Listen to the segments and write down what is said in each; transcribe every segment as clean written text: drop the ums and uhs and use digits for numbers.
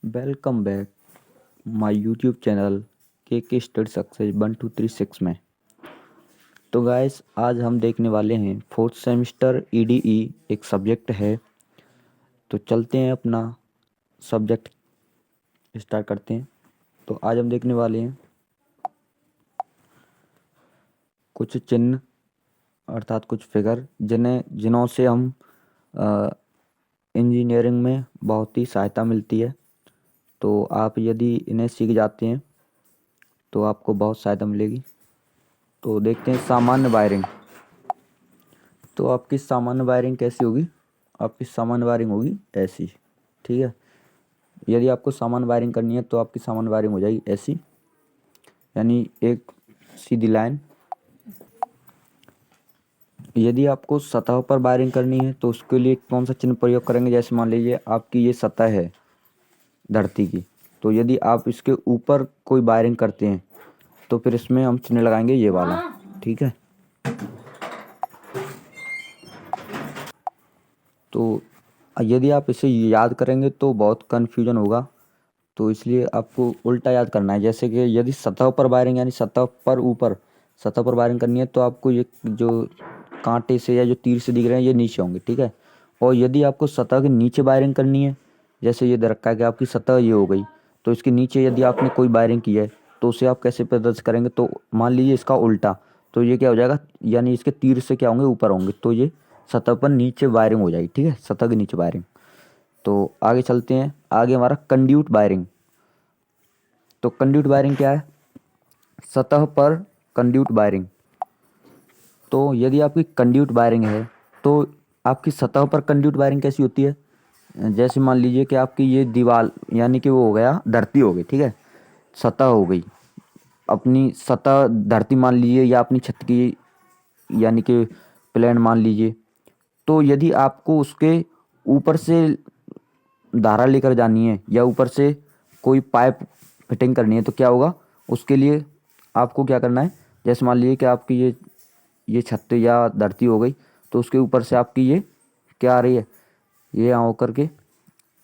Welcome back my YouTube channel के study success 1236 में। तो गाइस, आज हम देखने वाले हैं फोर्थ सेमेस्टर ईडीई एक सब्जेक्ट है। तो चलते हैं अपना सब्जेक्ट स्टार्ट करते हैं। तो आज हम देखने वाले हैं कुछ चिन्ह अर्थात कुछ फिगर जिनों से हम इंजीनियरिंग में बहुत ही सहायता मिलती है। तो आप यदि इन्हें सीख जाते हैं तो आपको बहुत सहायता मिलेगी। तो देखते हैं सामान्य वायरिंग। तो आपकी सामान्य वायरिंग कैसी होगी? आपकी सामान्य वायरिंग होगी ऐसी, ठीक है। यदि आपको सामान्य वायरिंग करनी है तो आपकी सामान्य वायरिंग हो जाएगी ऐसी, यानी एक सीधी लाइन। यदि आपको सतह पर वायरिंग करनी है तो उसके लिए कौन सा चिन्ह प्रयोग करेंगे? जैसे मान लीजिए आपकी ये सतह है धरती की, तो यदि आप इसके ऊपर कोई वायरिंग करते हैं तो फिर इसमें हम चिन्ह लगाएंगे ये वाला, ठीक है। तो यदि आप इसे याद करेंगे तो बहुत कन्फ्यूजन होगा, तो इसलिए आपको उल्टा याद करना है। जैसे कि यदि सतह पर वायरिंग यानी सतह पर वायरिंग करनी है तो आपको ये जो कांटे से या जो तीर से दिख रहे हैं ये नीचे होंगे, ठीक है। और यदि आपको सतह के नीचे वायरिंग करनी है, जैसे ये दे रखा है कि आपकी सतह ये हो गई, तो इसके नीचे यदि आपने कोई वायरिंग की है तो उसे आप कैसे प्रदर्शित करेंगे? तो मान लीजिए इसका उल्टा, तो ये क्या हो जाएगा, यानी इसके तीर से क्या होंगे, ऊपर होंगे, तो ये सतह पर नीचे वायरिंग हो जाएगी, ठीक है, सतह के नीचे वायरिंग। तो आगे चलते हैं। आगे हमारा कंड्यूट वायरिंग। तो कंड्यूट वायरिंग क्या है? सतह पर कंड्यूट वायरिंग। तो यदि आपकी कंड्यूट वायरिंग है तो आपकी सतह पर कंड्यूट वायरिंग कैसी होती है? जैसे मान लीजिए कि आपकी ये दीवार यानी कि वो हो गया धरती हो गई, ठीक है, सतह हो गई, अपनी सतह धरती मान लीजिए या अपनी छत की यानी कि प्लेन मान लीजिए। तो यदि आपको उसके ऊपर से धारा लेकर जानी है या ऊपर से कोई पाइप फिटिंग करनी है तो क्या होगा? उसके लिए आपको क्या करना है? जैसे मान लीजिए कि आपकी ये छत या धरती हो गई, तो उसके ऊपर से आपकी ये क्या आ रही है, ये यहाँ होकर के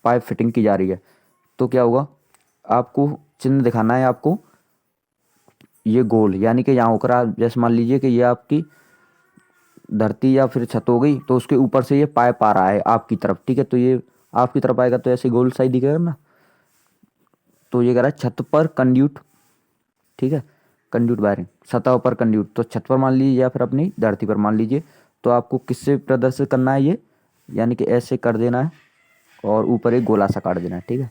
पाइप फिटिंग की जा रही है। तो क्या होगा? आपको चिन्ह दिखाना है, आपको ये गोल, यानी कि यहाँ होकर आप जैसे मान लीजिए कि ये आपकी धरती या फिर छत हो गई, तो उसके ऊपर से ये पाइप आ रहा है आपकी तरफ, ठीक है। तो ये आपकी तरफ आएगा तो ऐसे गोल सा ही दिखेगा ना। तो ये कह रहा है छत पर कंड्यूट, ठीक है, कंड्यूट वायरिंग, सतह पर कंड्यूट। तो छत पर मान लीजिए या फिर अपनी धरती पर मान लीजिए। तो आपको किससे प्रदर्शित करना है ये, यानी कि ऐसे कर देना है और ऊपर एक गोला सा काट देना है, ठीक है।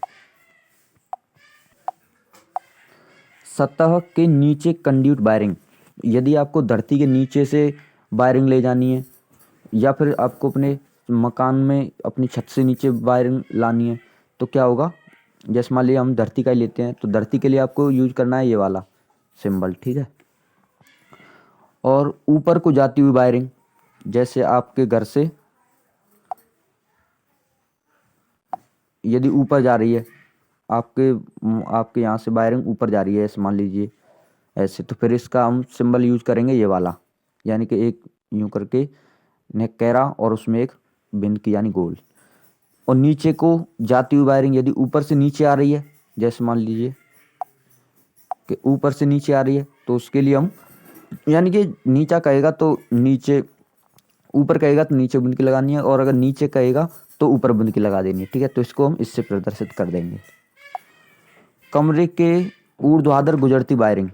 सतह के नीचे कंड्यूट वायरिंग। यदि आपको धरती के नीचे से वायरिंग ले जानी है या फिर आपको अपने मकान में अपनी छत से नीचे वायरिंग लानी है तो क्या होगा? जैसे मान लीजिए हम धरती का ही लेते हैं, तो धरती के लिए आपको यूज करना है ये वाला सिंबल, ठीक है। और ऊपर को जाती हुई वायरिंग, जैसे आपके घर से यदि यूँ जा रही है, आपके आपके यहाँ से वायरिंग ऊपर जा रही है ऐसे मान लीजिए ऐसे, तो फिर इसका हम सिंबल यूज करेंगे ये वाला, यानी कि एक यूं करके नेक कैरा और उसमें एक बिंद की यानी गोल। और नीचे को जाती हुई वायरिंग यदि ऊपर से नीचे आ रही है, जैसे मान लीजिए कि ऊपर से नीचे आ रही है, तो उसके लिए हम यानी कि नीचा कहेगा तो नीचे, ऊपर कहेगा तो नीचे बिंद की लगानी है, और अगर नीचे कहेगा तो ऊपर बिंद की लगा देनी है, ठीक है। तो इसको हम इससे प्रदर्शित कर देंगे। कमरे के ऊर्ध्वाधर गुजरती वायरिंग।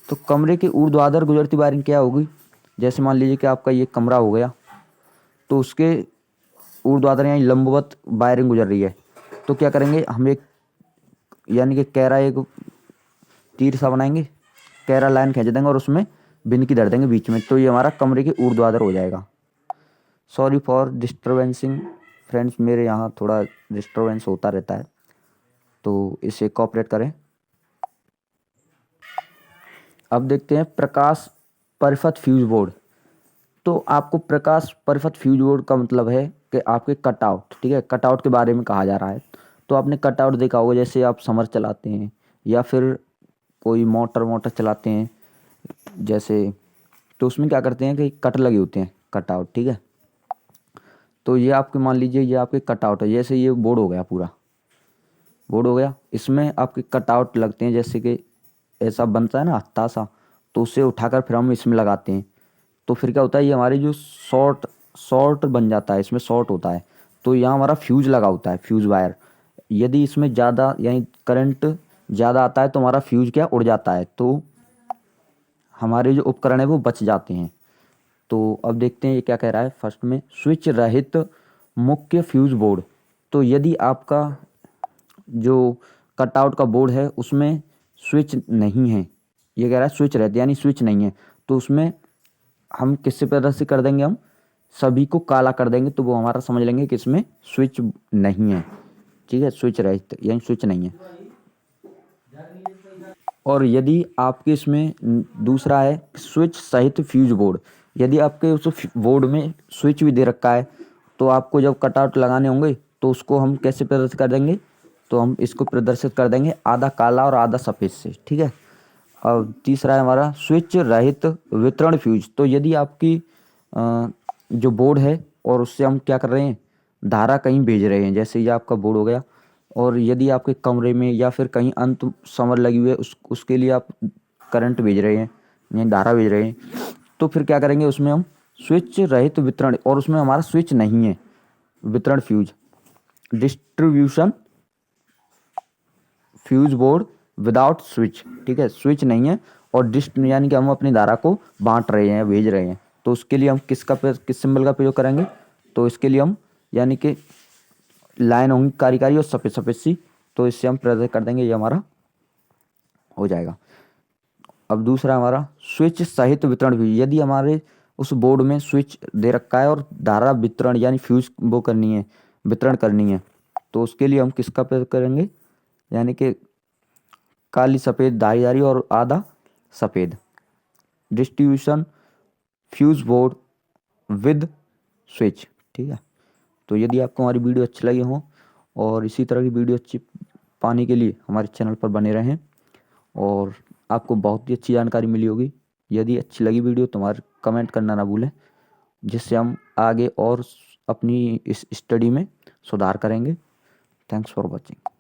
तो कमरे के ऊर्ध्वाधर गुजरती वायरिंग क्या होगी? जैसे मान लीजिए कि आपका ये कमरा हो गया, तो उसके ऊर्ध्वाधर यानी लंबवत वायरिंग गुजर रही है, तो क्या करेंगे हम? एक यानी कि कैरा, एक तीर सा बनाएंगे, कैरा लाइन खींच देंगे और उसमें बिंद की धर देंगे बीच में, तो ये हमारा कमरे के ऊर्ध्वाधर हो जाएगा। सॉरी फॉर डिस्टर्बेंसिंग फ्रेंड्स, मेरे यहाँ थोड़ा डिस्टर्बेंस होता रहता है, तो इसे कोऑपरेट करें। अब देखते हैं प्रकाश परिपथ फ्यूज बोर्ड। तो आपको प्रकाश परिपथ फ्यूज बोर्ड का मतलब है कि आपके कटआउट, ठीक है, कटआउट के बारे में कहा जा रहा है। तो आपने कटआउट देखा होगा, जैसे आप समर चलाते हैं या फिर कोई मोटर चलाते हैं जैसे, तो उसमें क्या करते हैं कि कट लगे होते हैं, कटआउट, ठीक है। तो ये आपके मान लीजिए ये आपके कटआउट है, जैसे ये बोर्ड हो गया पूरा, बोर्ड हो गया। इसमें आपके कटआउट लगते हैं, जैसे कि ऐसा बनता है ना हत्था सा, तो उसे उठाकर फिर हम इसमें लगाते हैं। तो फिर क्या होता है, ये हमारी जो शॉर्ट शॉर्ट बन जाता है, इसमें शॉर्ट होता है। तो यहाँ हमारा फ्यूज लगा होता है, फ्यूज वायर। यदि इसमें ज़्यादा यानी करंट ज़्यादा आता है तो हमारा फ्यूज क्या उड़ जाता है, तो हमारे जो उपकरण है वो बच जाते हैं। तो अब देखते हैं ये क्या कह रहा है। फर्स्ट में स्विच रहित मुख्य फ्यूज बोर्ड। तो यदि आपका जो कटआउट का बोर्ड है उसमें स्विच नहीं है, ये कह रहा है स्विच रहते यानी स्विच नहीं है, तो उसमें हम किससे प्रदर्शित कर देंगे, हम सभी को काला कर देंगे, तो वो हमारा समझ लेंगे कि इसमें स्विच नहीं है। ठीक है, स्विच रहित यानी स्विच नहीं है। और यदि आपके इसमें दूसरा है स्विच सहित फ्यूज बोर्ड। यदि आपके उस बोर्ड में स्विच भी दे रखा है, तो आपको जब कटआउट लगाने होंगे तो उसको हम कैसे प्रदर्शित कर देंगे, तो हम इसको प्रदर्शित कर देंगे आधा काला और आधा सफ़ेद से। ठीक है। और तीसरा है हमारा स्विच रहित वितरण फ्यूज। तो यदि आपकी जो बोर्ड है और उससे हम क्या कर रहे हैं, धारा कहीं भेज रहे हैं, जैसे ये आपका बोर्ड हो गया, और यदि आपके कमरे में या फिर कहीं अंत समर लगी हुई है उसके लिए आप करंट भेज रहे हैं यानी धारा भेज रहे हैं, तो फिर क्या करेंगे, उसमें हम स्विच रहित वितरण, और उसमें हमारा स्विच नहीं है, वितरण fuse distribution fuse board without switch. ठीक है, स्विच नहीं है और डिस्ट यानी कि हम अपनी धारा को बांट रहे हैं, भेज रहे हैं, तो उसके लिए हम किस सिंबल का प्रयोग करेंगे, तो इसके लिए हम यानी कि लाइन होंगी कारी कारी और सफ़ेद सफ़ेद सी, तो इससे हम प्रदर्शित कर देंगे, ये हमारा हो जाएगा। अब दूसरा हमारा स्विच सहित वितरण भी। यदि हमारे उस बोर्ड में स्विच दे रखा है और धारा वितरण यानी फ्यूज वो करनी है, वितरण करनी है, तो उसके लिए हम किसका प्रयोग करेंगे, यानी कि काली सफ़ेद धारीदारी और आधा सफ़ेद distribution fuse board with switch. ठीक है। तो यदि आपको हमारी वीडियो अच्छी लगी हो और इसी तरह की वीडियो अच्छी पाने के लिए हमारे चैनल पर बने रहें, और आपको बहुत ही अच्छी जानकारी मिली होगी। यदि अच्छी लगी वीडियो तो हमारे कमेंट करना ना भूलें, जिससे हम आगे और अपनी इस स्टडी में सुधार करेंगे। Thanks for watching.